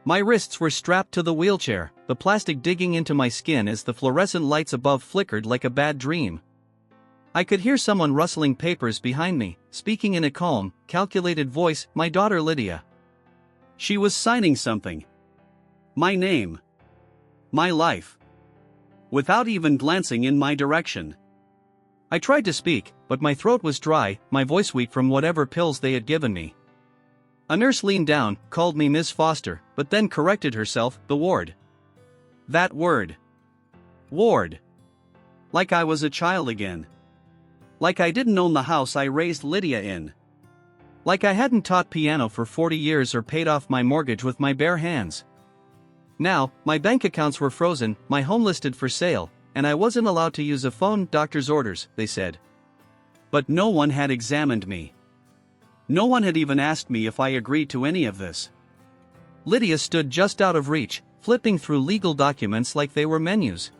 My wrists were strapped to the wheelchair, the plastic digging into my skin as the fluorescent lights above flickered like a bad dream. I could hear someone rustling papers behind me, speaking in a calm, calculated voice, my daughter Lydia. She was signing something. My name. My life. Without even glancing in my direction. I tried to speak, but my throat was dry, my voice weak from whatever pills they had given me. A nurse leaned down, called me Miss Foster, but then corrected herself, the ward. That word. Ward. Like I was a child again. Like I didn't own the house I raised Lydia in. Like I hadn't taught piano for 40 years or paid off my mortgage with my bare hands. Now, my bank accounts were frozen, my home listed for sale, and I wasn't allowed to use a phone, doctor's orders, they said. But no one had examined me. No one had even asked me if I agreed to any of this. Lydia stood just out of reach, flipping through legal documents like they were menus.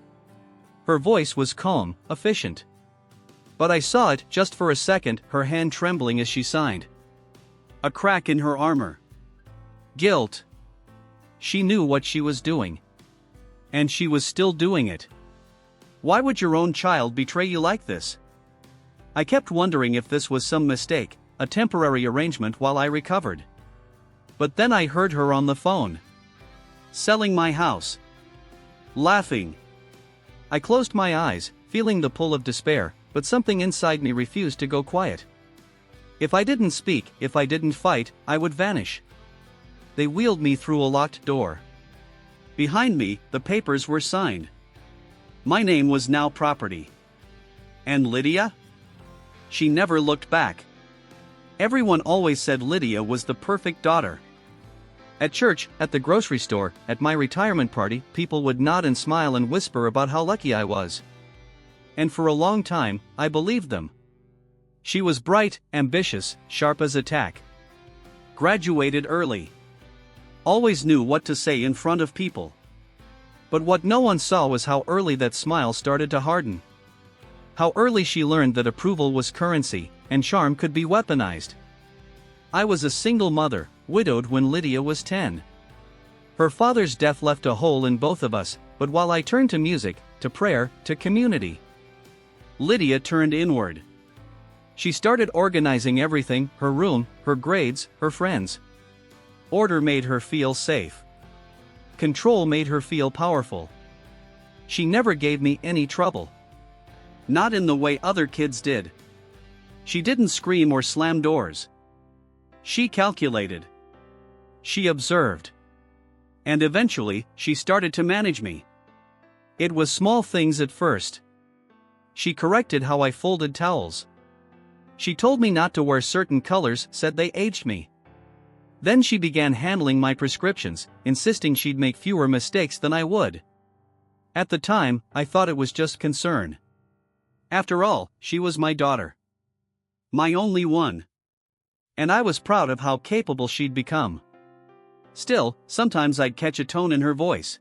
Her voice was calm, efficient. But I saw it, just for a second, her hand trembling as she signed. A crack in her armor. Guilt. She knew what she was doing. And she was still doing it. Why would your own child betray you like this? I kept wondering if this was some mistake, a temporary arrangement while I recovered. But then I heard her on the phone. Selling my house. Laughing. I closed my eyes, feeling the pull of despair, but something inside me refused to go quiet. If I didn't speak, if I didn't fight, I would vanish. They wheeled me through a locked door. Behind me, the papers were signed. My name was now property. And Lydia? She never looked back. Everyone always said Lydia was the perfect daughter. At church, at the grocery store, at my retirement party, people would nod and smile and whisper about how lucky I was. And for a long time, I believed them. She was bright, ambitious, sharp as a tack. Graduated early. Always knew what to say in front of people. But what no one saw was how early that smile started to harden. How early she learned that approval was currency, and charm could be weaponized. I was a single mother, widowed when Lydia was 10. Her father's death left a hole in both of us, but while I turned to music, to prayer, to community, Lydia turned inward. She started organizing everything, her room, her grades, her friends. Order made her feel safe. Control made her feel powerful. She never gave me any trouble. Not in the way other kids did. She didn't scream or slam doors. She calculated. She observed. And eventually, she started to manage me. It was small things at first. She corrected how I folded towels. She told me not to wear certain colors, said they aged me. Then she began handling my prescriptions, insisting she'd make fewer mistakes than I would. At the time, I thought it was just concern. After all, she was my daughter. My only one. And I was proud of how capable she'd become. Still, sometimes I'd catch a tone in her voice.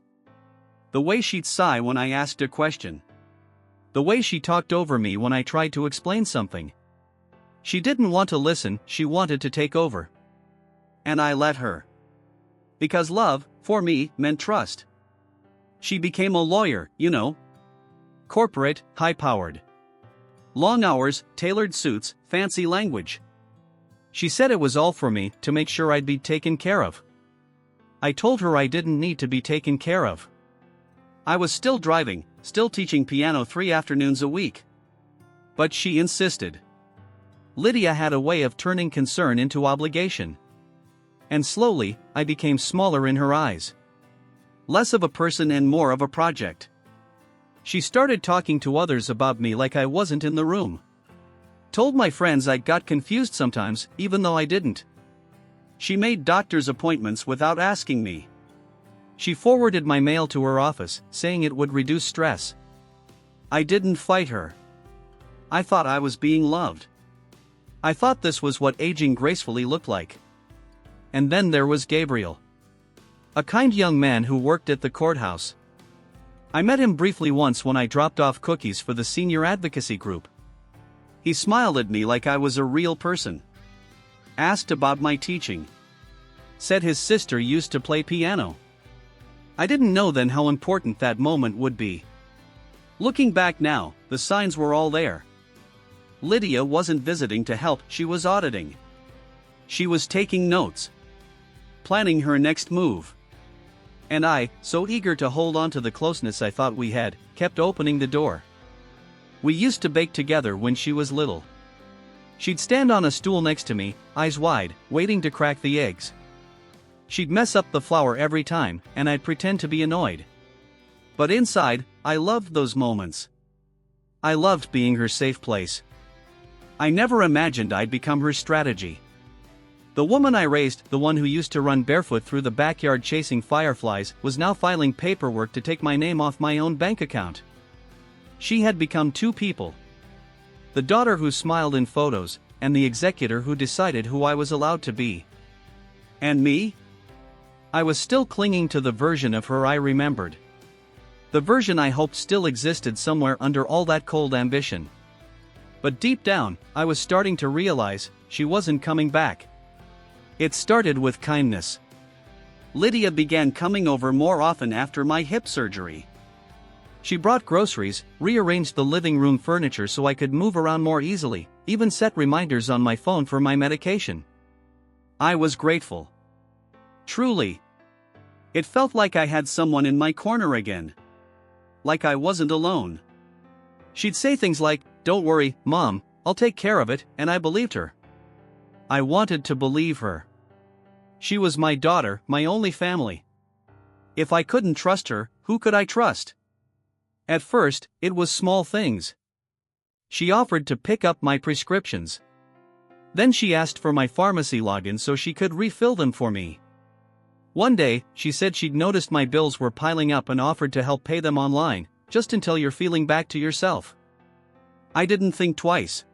The way she'd sigh when I asked a question. The way she talked over me when I tried to explain something. She didn't want to listen, she wanted to take over. And I let her. Because love, for me, meant trust. She became a lawyer, you know. Corporate, high-powered. Long hours, tailored suits, fancy language. She said it was all for me, to make sure I'd be taken care of. I told her I didn't need to be taken care of. I was still driving, still teaching piano 3 afternoons a week. But she insisted. Lydia had a way of turning concern into obligation. And slowly, I became smaller in her eyes. Less of a person and more of a project. She started talking to others about me like I wasn't in the room. Told my friends I got confused sometimes, even though I didn't. She made doctor's appointments without asking me. She forwarded my mail to her office, saying it would reduce stress. I didn't fight her. I thought I was being loved. I thought this was what aging gracefully looked like. And then there was Gabriel. A kind young man who worked at the courthouse. I met him briefly once when I dropped off cookies for the senior advocacy group. He smiled at me like I was a real person. Asked about my teaching. said his sister used to play piano. I didn't know then how important that moment would be. Looking back now, the signs were all there. Lydia wasn't visiting to help, she was auditing. She was taking notes, planning her next move. And I, so eager to hold on to the closeness I thought we had, kept opening the door. We used to bake together when she was little. She'd stand on a stool next to me, eyes wide, waiting to crack the eggs. She'd mess up the flour every time, and I'd pretend to be annoyed. But inside, I loved those moments. I loved being her safe place. I never imagined I'd become her strategy. The woman I raised, the one who used to run barefoot through the backyard chasing fireflies, was now filing paperwork to take my name off my own bank account. She had become two people. The daughter who smiled in photos, and the executor who decided who I was allowed to be. And me? I was still clinging to the version of her I remembered. The version I hoped still existed somewhere under all that cold ambition. But deep down, I was starting to realize she wasn't coming back. It started with kindness. Lydia began coming over more often after my hip surgery. She brought groceries, rearranged the living room furniture so I could move around more easily, even set reminders on my phone for my medication. I was grateful. Truly. It felt like I had someone in my corner again. Like I wasn't alone. She'd say things like, "Don't worry, Mom, I'll take care of it," and I believed her. I wanted to believe her. She was my daughter, my only family. If I couldn't trust her, who could I trust? At first, it was small things. She offered to pick up my prescriptions. Then she asked for my pharmacy login so she could refill them for me. One day, she said she'd noticed my bills were piling up and offered to help pay them online, just until you're feeling back to yourself. I didn't think twice.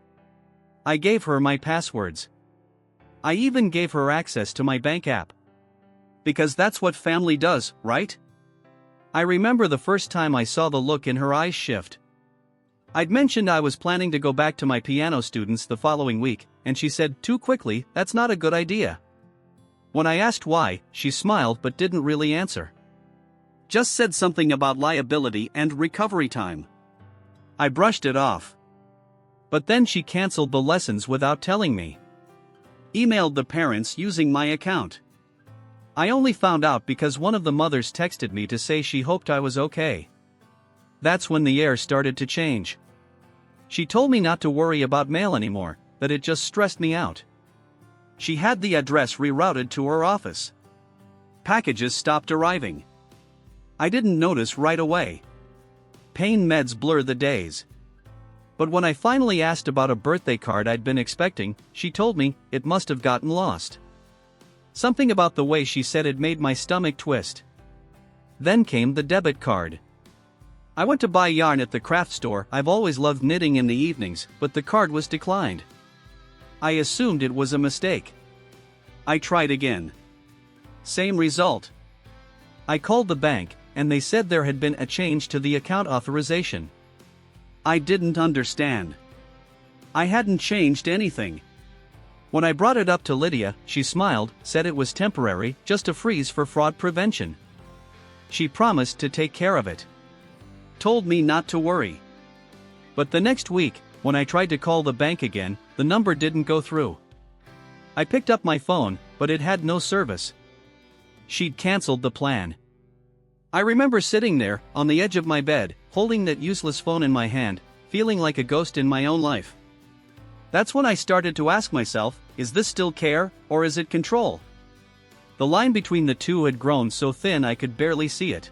I gave her my passwords. I even gave her access to my bank app. Because that's what family does, right? I remember the first time I saw the look in her eyes shift. I'd mentioned I was planning to go back to my piano students the following week, and she said, "Too quickly, that's not a good idea." When I asked why, she smiled but didn't really answer. Just said something about liability and recovery time. I brushed it off. But then she canceled the lessons without telling me. Emailed the parents using my account. I only found out because one of the mothers texted me to say she hoped I was okay. That's when the air started to change. She told me not to worry about mail anymore, that it just stressed me out. She had the address rerouted to her office. Packages stopped arriving. I didn't notice right away. Pain meds blur the days. But when I finally asked about a birthday card I'd been expecting, she told me it must have gotten lost. Something about the way she said it made my stomach twist. Then came the debit card. I went to buy yarn at the craft store. I've always loved knitting in the evenings, but the card was declined. I assumed it was a mistake. I tried again. Same result. I called the bank, and they said there had been a change to the account authorization. I didn't understand. I hadn't changed anything. When I brought it up to Lydia, she smiled, said it was temporary, just a freeze for fraud prevention. She promised to take care of it. Told me not to worry. But the next week, when I tried to call the bank again, the number didn't go through. I picked up my phone, but it had no service. She'd canceled the plan. I remember sitting there, on the edge of my bed, holding that useless phone in my hand, feeling like a ghost in my own life. That's when I started to ask myself, is this still care, or is it control? The line between the two had grown so thin I could barely see it.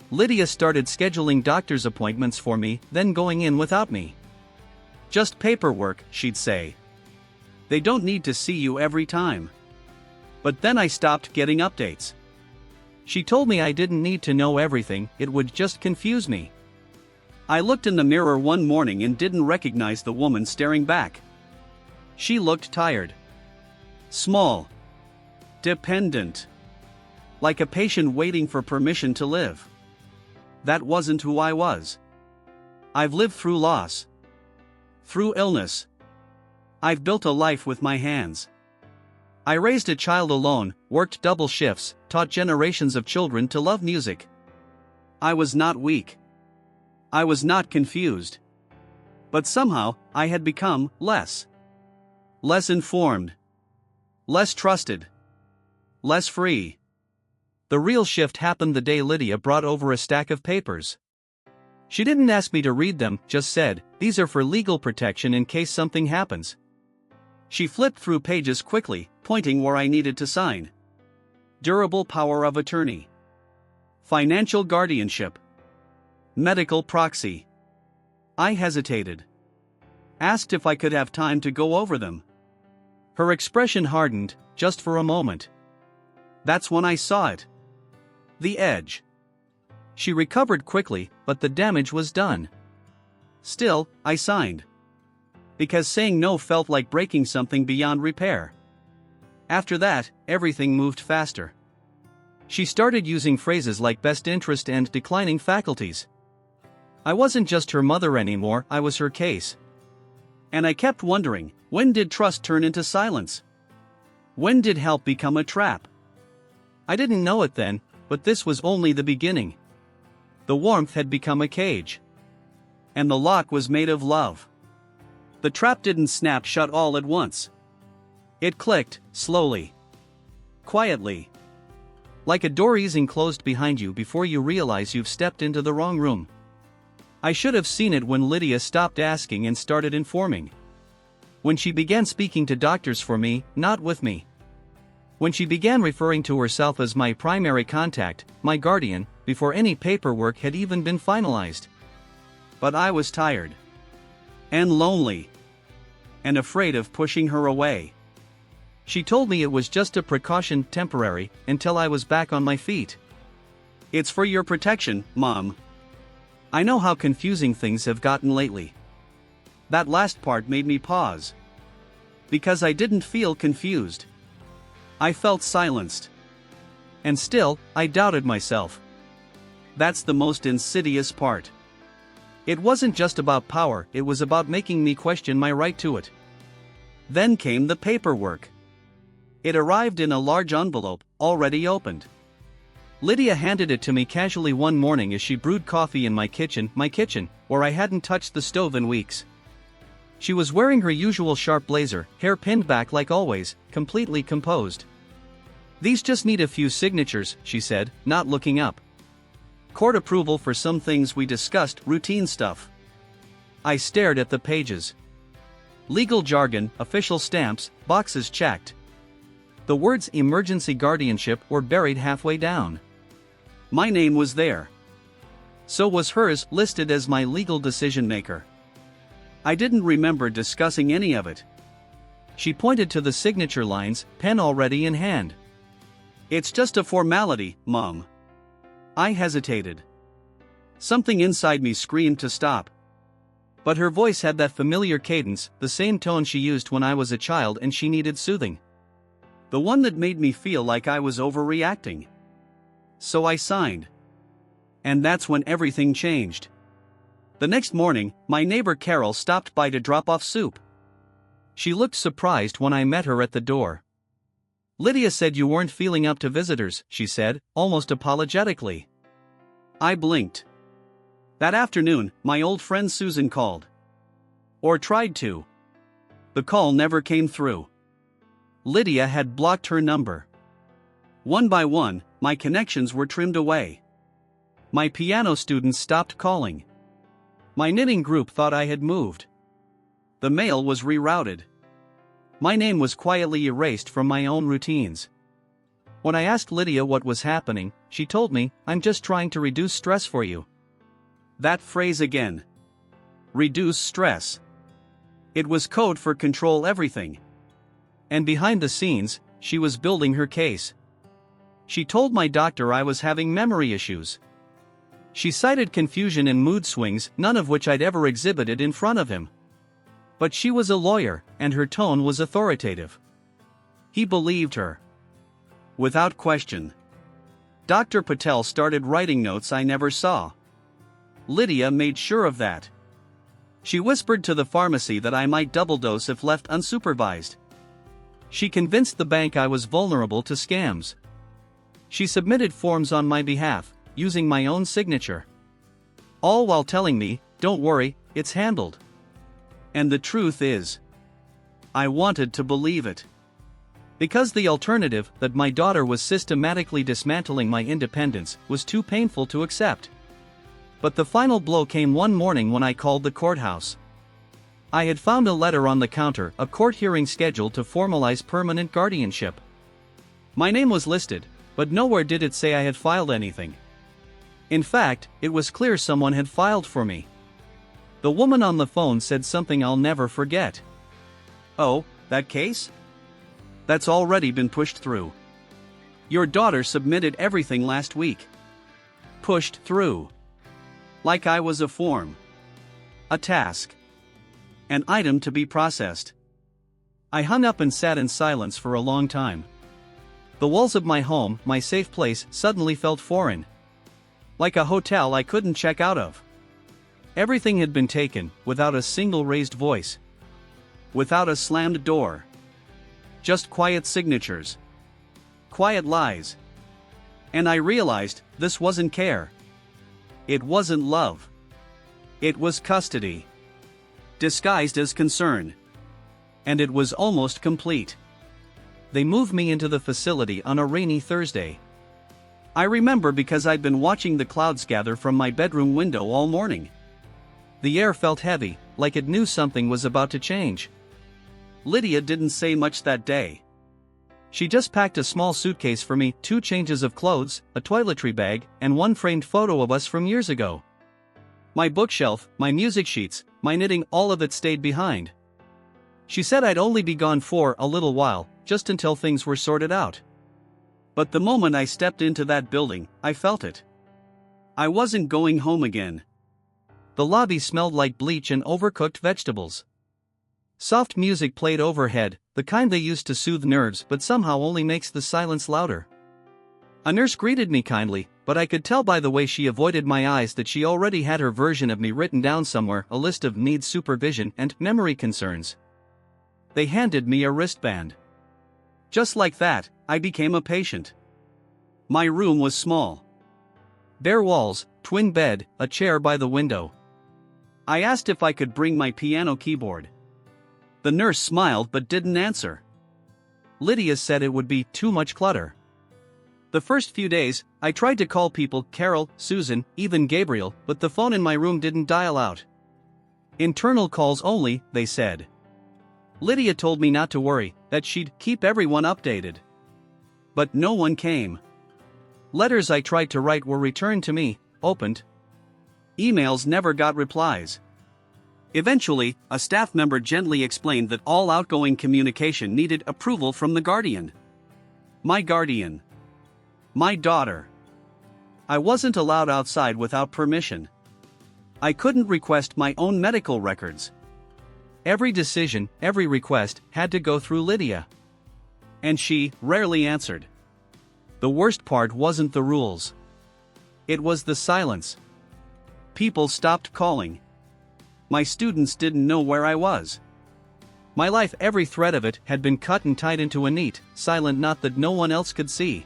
Lydia started scheduling doctor's appointments for me, then going in without me. Just paperwork, she'd say. They don't need to see you every time. But then I stopped getting updates. She told me I didn't need to know everything, it would just confuse me. I looked in the mirror one morning and didn't recognize the woman staring back. She looked tired. Small. Dependent. Like a patient waiting for permission to live. That wasn't who I was. I've lived through loss. Through illness. I've built a life with my hands. I raised a child alone, worked double shifts, taught generations of children to love music. I was not weak. I was not confused. But somehow, I had become less informed, less trusted, less free. The real shift happened the day Lydia brought over a stack of papers. She didn't ask me to read them, just said, "These are for legal protection in case something happens." She flipped through pages quickly, pointing where I needed to sign. Durable power of attorney. Financial guardianship. Medical proxy. I hesitated. Asked if I could have time to go over them. Her expression hardened, just for a moment. That's when I saw it. The edge. She recovered quickly, but the damage was done. Still, I signed. Because saying no felt like breaking something beyond repair. After that, everything moved faster. She started using phrases like best interest and declining faculties. I wasn't just her mother anymore, I was her case. And I kept wondering, when did trust turn into silence? When did help become a trap? I didn't know it then, but this was only the beginning. The warmth had become a cage. And the lock was made of love. The trap didn't snap shut all at once. It clicked, slowly. Quietly. Like a door easing closed behind you before you realize you've stepped into the wrong room. I should have seen it when Lydia stopped asking and started informing. When she began speaking to doctors for me, not with me. When she began referring to herself as my primary contact, my guardian, before any paperwork had even been finalized. But I was tired. And lonely. And afraid of pushing her away. She told me it was just a precaution, temporary, until I was back on my feet. It's for your protection, Mom. I know how confusing things have gotten lately. That last part made me pause. Because I didn't feel confused. I felt silenced. And still, I doubted myself. That's the most insidious part. It wasn't just about power, it was about making me question my right to it. Then came the paperwork. It arrived in a large envelope, already opened. Lydia handed it to me casually one morning as she brewed coffee in my kitchen, where I hadn't touched the stove in weeks. She was wearing her usual sharp blazer, hair pinned back like always, completely composed. "These just need a few signatures," she said, not looking up. "Court approval for some things we discussed, routine stuff." I stared at the pages. Legal jargon, official stamps, boxes checked. The words emergency guardianship were buried halfway down. My name was there. So was hers, listed as my legal decision maker. I didn't remember discussing any of it. She pointed to the signature lines, pen already in hand. "It's just a formality, Mom." I hesitated. Something inside me screamed to stop. But her voice had that familiar cadence, the same tone she used when I was a child and she needed soothing. The one that made me feel like I was overreacting. So I signed. And that's when everything changed. The next morning, my neighbor Carol stopped by to drop off soup. She looked surprised when I met her at the door. "Lydia said you weren't feeling up to visitors," she said, almost apologetically. I blinked. That afternoon, my old friend Susan called. Or tried to. The call never came through. Lydia had blocked her number. One by one, my connections were trimmed away. My piano students stopped calling. My knitting group thought I had moved. The mail was rerouted. My name was quietly erased from my own routines. When I asked Lydia what was happening, she told me, "I'm just trying to reduce stress for you." That phrase again. Reduce stress. It was code for control everything. And behind the scenes, she was building her case. She told my doctor I was having memory issues. She cited confusion and mood swings, none of which I'd ever exhibited in front of him. But she was a lawyer, and her tone was authoritative. He believed her. Without question. Dr. Patel started writing notes I never saw. Lydia made sure of that. She whispered to the pharmacy that I might double dose if left unsupervised. She convinced the bank I was vulnerable to scams. She submitted forms on my behalf, using my own signature. All while telling me, "Don't worry, it's handled." And the truth is, I wanted to believe it. Because the alternative, that my daughter was systematically dismantling my independence, was too painful to accept. But the final blow came one morning when I called the courthouse. I had found a letter on the counter, a court hearing scheduled to formalize permanent guardianship. My name was listed, but nowhere did it say I had filed anything. In fact, it was clear someone had filed for me. The woman on the phone said something I'll never forget. "Oh, that case? That's already been pushed through. Your daughter submitted everything last week." Pushed through. Like I was a form. A task. An item to be processed. I hung up and sat in silence for a long time. The walls of my home, my safe place, suddenly felt foreign. Like a hotel I couldn't check out of. Everything had been taken, without a single raised voice. Without a slammed door. Just quiet signatures. Quiet lies. And I realized, this wasn't care. It wasn't love. It was custody. Disguised as concern. And it was almost complete. They moved me into the facility on a rainy Thursday. I remember because I'd been watching the clouds gather from my bedroom window all morning. The air felt heavy, like it knew something was about to change. Lydia didn't say much that day. She just packed a small suitcase for me, 2 changes of clothes, a toiletry bag, and one framed photo of us from years ago. My bookshelf, my music sheets, my knitting, all of it stayed behind. She said I'd only be gone for a little while, just until things were sorted out. But the moment I stepped into that building, I felt it. I wasn't going home again. The lobby smelled like bleach and overcooked vegetables. Soft music played overhead, the kind they used to soothe nerves but somehow only makes the silence louder. A nurse greeted me kindly, but I could tell by the way she avoided my eyes that she already had her version of me written down somewhere, a list of needs, supervision, and memory concerns. They handed me a wristband. Just like that, I became a patient. My room was small. Bare walls, twin bed, a chair by the window. I asked if I could bring my piano keyboard. The nurse smiled but didn't answer. Lydia said it would be too much clutter. The first few days, I tried to call people, Carol, Susan, even Gabriel, but the phone in my room didn't dial out. Internal calls only, they said. Lydia told me not to worry, that she'd keep everyone updated. But no one came. Letters I tried to write were returned to me, opened. Emails never got replies. Eventually, a staff member gently explained that all outgoing communication needed approval from the guardian. My guardian. My daughter. I wasn't allowed outside without permission. I couldn't request my own medical records. Every decision, every request, had to go through Lydia. And she rarely answered. The worst part wasn't the rules. It was the silence. People stopped calling. My students didn't know where I was. My life, every thread of it, had been cut and tied into a neat, silent knot that no one else could see.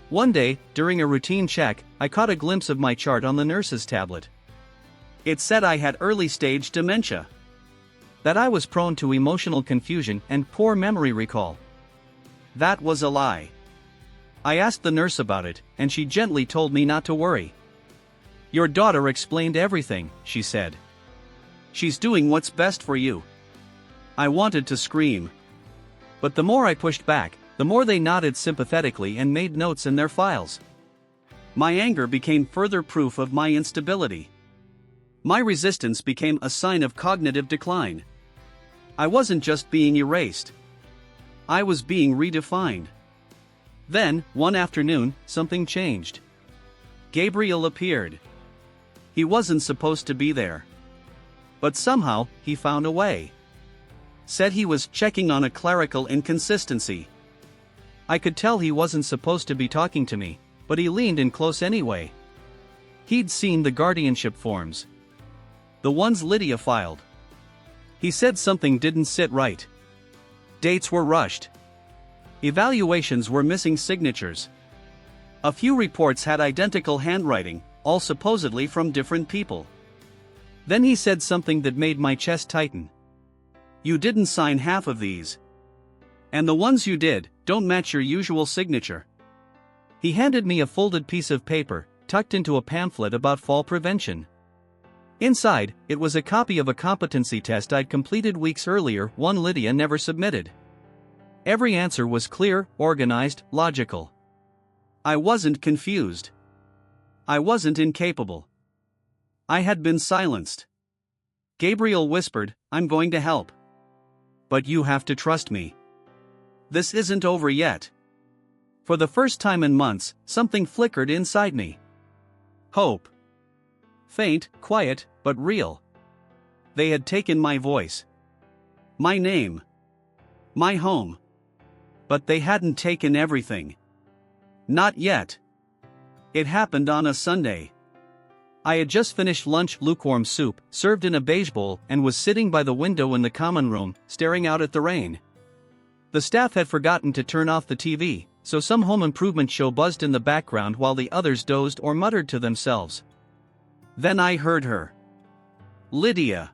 One day, during a routine check, I caught a glimpse of my chart on the nurse's tablet. It said I had early-stage dementia. That I was prone to emotional confusion and poor memory recall. That was a lie. I asked the nurse about it, and she gently told me not to worry. Your daughter explained everything, she said. She's doing what's best for you. I wanted to scream. But the more I pushed back, the more they nodded sympathetically and made notes in their files. My anger became further proof of my instability. My resistance became a sign of cognitive decline. I wasn't just being erased. I was being redefined. Then, one afternoon, something changed. Gabriel appeared. He wasn't supposed to be there. But somehow, he found a way. Said he was checking on a clerical inconsistency. I could tell he wasn't supposed to be talking to me, but he leaned in close anyway. He'd seen the guardianship forms. The ones Lydia filed. He said something didn't sit right. Dates were rushed. Evaluations were missing signatures. A few reports had identical handwriting, all supposedly from different people. Then he said something that made my chest tighten. "You didn't sign half of these. And the ones you did, don't match your usual signature." He handed me a folded piece of paper, tucked into a pamphlet about fall prevention. Inside, it was a copy of a competency test I'd completed weeks earlier, one Lydia never submitted. Every answer was clear, organized, logical. I wasn't confused. I wasn't incapable. I had been silenced. Gabriel whispered, "I'm going to help. But you have to trust me. This isn't over yet." For the first time in months, something flickered inside me. Hope. Faint, quiet, but real. They had taken my voice. My name. My home. But they hadn't taken everything. Not yet. It happened on a Sunday. I had just finished lunch, lukewarm soup, served in a beige bowl, and was sitting by the window in the common room, staring out at the rain. The staff had forgotten to turn off the TV, so some home improvement show buzzed in the background while the others dozed or muttered to themselves. Then I heard her. Lydia.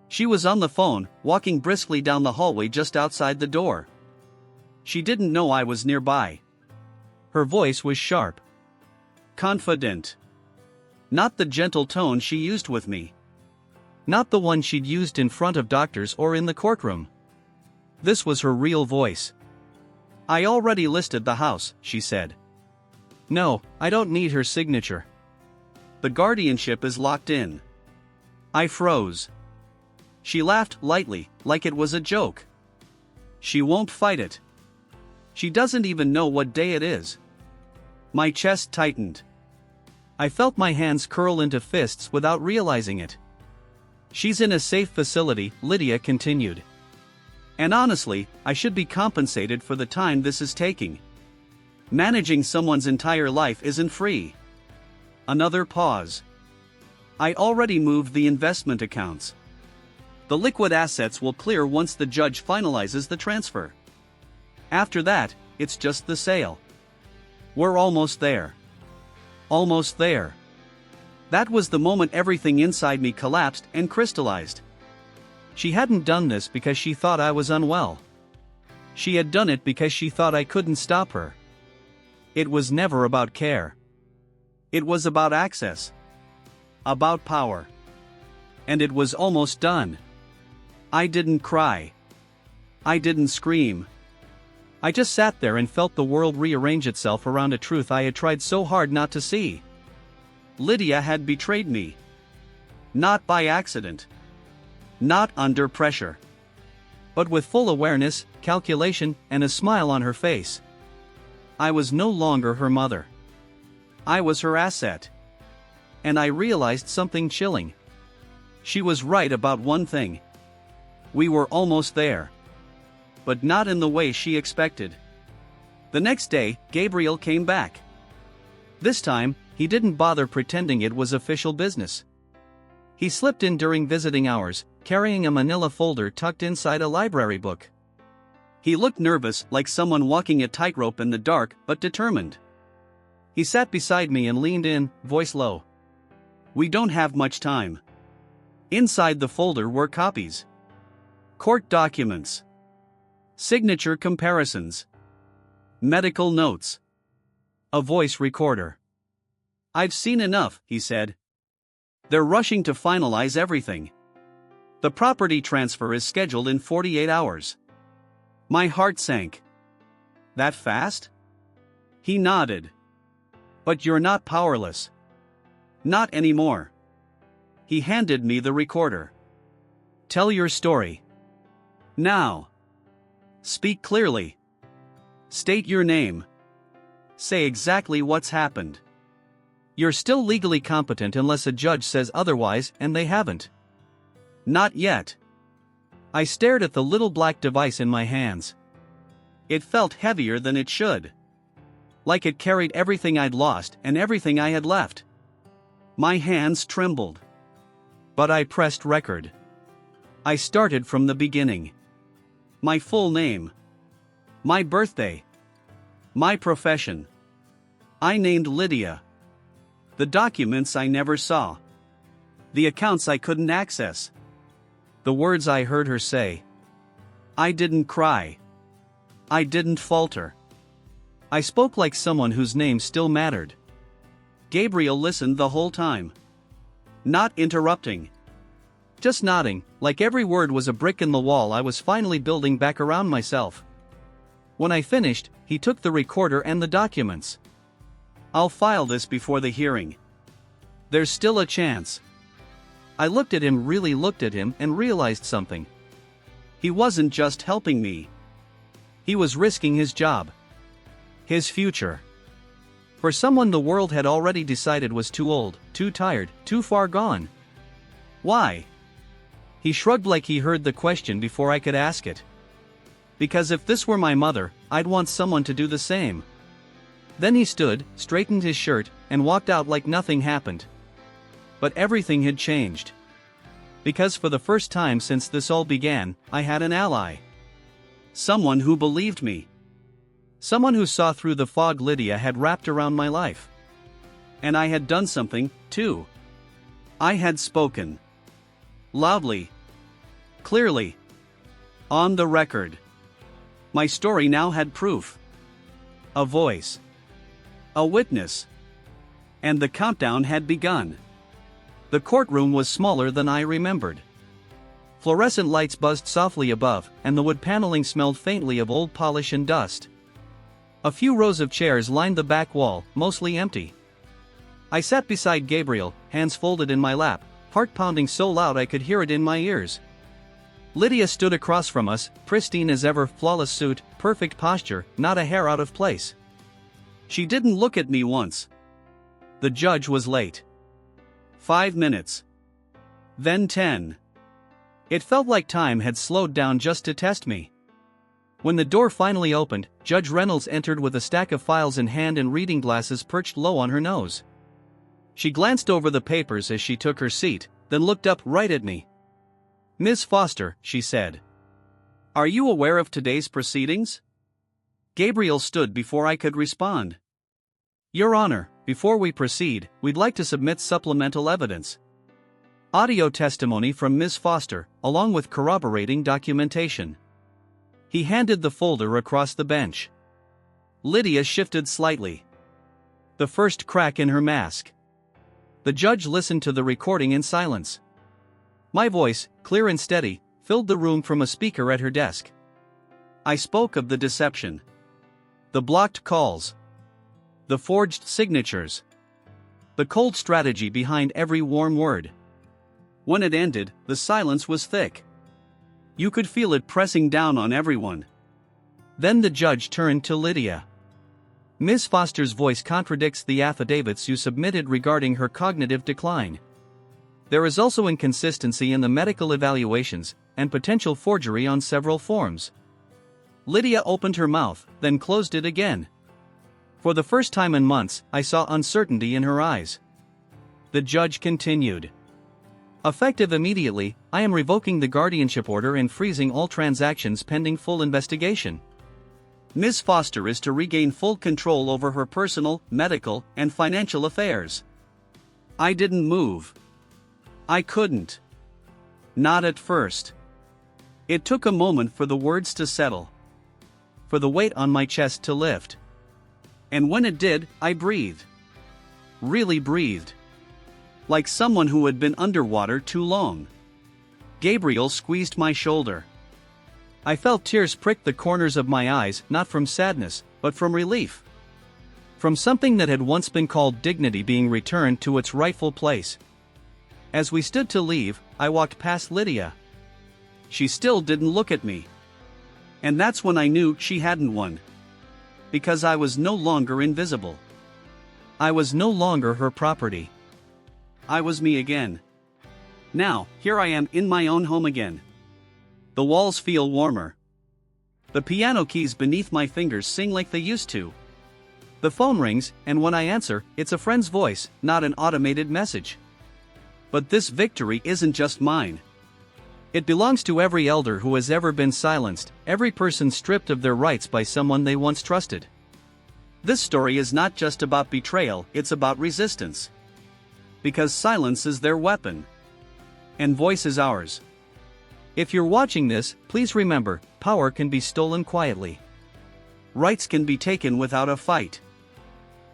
She was on the phone, walking briskly down the hallway just outside the door. She didn't know I was nearby. Her voice was sharp. Confident. Not the gentle tone she used with me. Not the one she'd used in front of doctors or in the courtroom. This was her real voice. "I already listed the house," she said. "No, I don't need her signature. The guardianship is locked in." I froze. She laughed lightly, like it was a joke. "She won't fight it. She doesn't even know what day it is." My chest tightened. I felt my hands curl into fists without realizing it. "She's in a safe facility," Lydia continued. "And honestly, I should be compensated for the time this is taking. Managing someone's entire life isn't free." Another pause. "I already moved the investment accounts. The liquid assets will clear once the judge finalizes the transfer. After that, it's just the sale. We're almost there. Almost there." That was the moment everything inside me collapsed and crystallized. She hadn't done this because she thought I was unwell. She had done it because she thought I couldn't stop her. It was never about care. It was about access. About power. And it was almost done. I didn't cry. I didn't scream. I just sat there and felt the world rearrange itself around a truth I had tried so hard not to see. Lydia had betrayed me. Not by accident. Not under pressure. But with full awareness, calculation, and a smile on her face. I was no longer her mother. I was her asset. And I realized something chilling. She was right about one thing. We were almost there. But not in the way she expected. The next day, Gabriel came back. This time, he didn't bother pretending it was official business. He slipped in during visiting hours, carrying a manila folder tucked inside a library book. He looked nervous, like someone walking a tightrope in the dark, but determined. He sat beside me and leaned in, voice low. "We don't have much time." Inside the folder were copies. Court documents. Signature comparisons. Medical notes. A voice recorder. "I've seen enough," he said. "They're rushing to finalize everything. The property transfer is scheduled in 48 hours. My heart sank. "That fast?" He nodded. "But you're not powerless. Not anymore." He handed me the recorder. "Tell your story. Now. Speak clearly. State your name. Say exactly what's happened. You're still legally competent unless a judge says otherwise, and they haven't." "Not yet." I stared at the little black device in my hands. It felt heavier than it should. Like it carried everything I'd lost and everything I had left. My hands trembled. But I pressed record. I started from the beginning. My full name. My birthday. My profession. I named Lydia. The documents I never saw. The accounts I couldn't access. The words I heard her say. I didn't cry. I didn't falter. I spoke like someone whose name still mattered. Gabriel listened the whole time. Not interrupting. Just nodding, like every word was a brick in the wall I was finally building back around myself. When I finished, he took the recorder and the documents. I'll file this before the hearing. There's still a chance. I really looked at him and realized something. He wasn't just helping me. He was risking his job. His future. For someone the world had already decided was too old, too tired, too far gone. Why? He shrugged like he heard the question before I could ask it. Because if this were my mother, I'd want someone to do the same. Then he stood, straightened his shirt, and walked out like nothing happened. But everything had changed. Because for the first time since this all began, I had an ally. Someone who believed me. Someone who saw through the fog Lydia had wrapped around my life. And I had done something, too. I had spoken. Loudly. Clearly. On the record. My story now had proof. A voice. A witness. And the countdown had begun. The courtroom was smaller than I remembered. Fluorescent lights buzzed softly above, and the wood paneling smelled faintly of old polish and dust. A few rows of chairs lined the back wall, mostly empty. I sat beside Gabriel, hands folded in my lap, heart pounding so loud I could hear it in my ears. Lydia stood across from us, pristine as ever, flawless suit, perfect posture, not a hair out of place. She didn't look at me once. The judge was late. 5 minutes. Then 10. It felt like time had slowed down just to test me. When the door finally opened, Judge Reynolds entered with a stack of files in hand and reading glasses perched low on her nose. She glanced over the papers as she took her seat, then looked up right at me. "Ms. Foster," she said. "Are you aware of today's proceedings?" Gabriel stood before I could respond. "Your Honor, before we proceed, we'd like to submit supplemental evidence. Audio testimony from Ms. Foster, along with corroborating documentation." He handed the folder across the bench. Lydia shifted slightly. The first crack in her mask. The judge listened to the recording in silence. My voice, clear and steady, filled the room from a speaker at her desk. I spoke of the deception. The blocked calls. The forged signatures. The cold strategy behind every warm word. When it ended, the silence was thick. You could feel it pressing down on everyone. Then the judge turned to Lydia. "Ms. Foster's voice contradicts the affidavits you submitted regarding her cognitive decline. There is also inconsistency in the medical evaluations, and potential forgery on several forms." Lydia opened her mouth, then closed it again. For the first time in months, I saw uncertainty in her eyes. The judge continued. "Effective immediately, I am revoking the guardianship order and freezing all transactions pending full investigation. Ms. Foster is to regain full control over her personal, medical, and financial affairs." I didn't move. I couldn't. Not at first. It took a moment for the words to settle. For the weight on my chest to lift. And when it did, I breathed. Really breathed. Like someone who had been underwater too long. Gabriel squeezed my shoulder. I felt tears prick the corners of my eyes, not from sadness, but from relief. From something that had once been called dignity being returned to its rightful place. As we stood to leave, I walked past Lydia. She still didn't look at me. And that's when I knew she hadn't won. Because I was no longer invisible. I was no longer her property. I was me again. Now, here I am in my own home again. The walls feel warmer. The piano keys beneath my fingers sing like they used to. The phone rings, and when I answer, it's a friend's voice, not an automated message. But this victory isn't just mine. It belongs to every elder who has ever been silenced, every person stripped of their rights by someone they once trusted. This story is not just about betrayal, it's about resistance. Because silence is their weapon. And voice is ours. If you're watching this, please remember, power can be stolen quietly. Rights can be taken without a fight.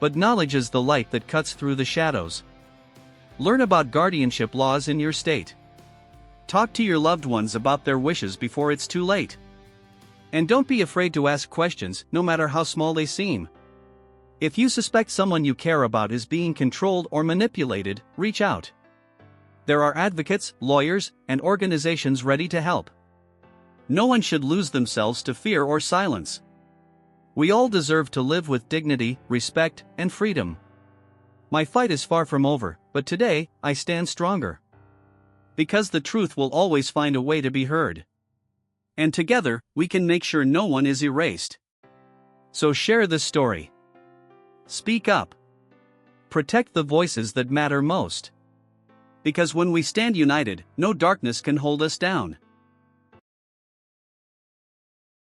But knowledge is the light that cuts through the shadows. Learn about guardianship laws in your state. Talk to your loved ones about their wishes before it's too late. And don't be afraid to ask questions, no matter how small they seem. If you suspect someone you care about is being controlled or manipulated, reach out. There are advocates, lawyers, and organizations ready to help. No one should lose themselves to fear or silence. We all deserve to live with dignity, respect, and freedom. My fight is far from over, but today, I stand stronger. Because the truth will always find a way to be heard. And together, we can make sure no one is erased. So share this story. Speak up. Protect the voices that matter most. Because when we stand united, no darkness can hold us down.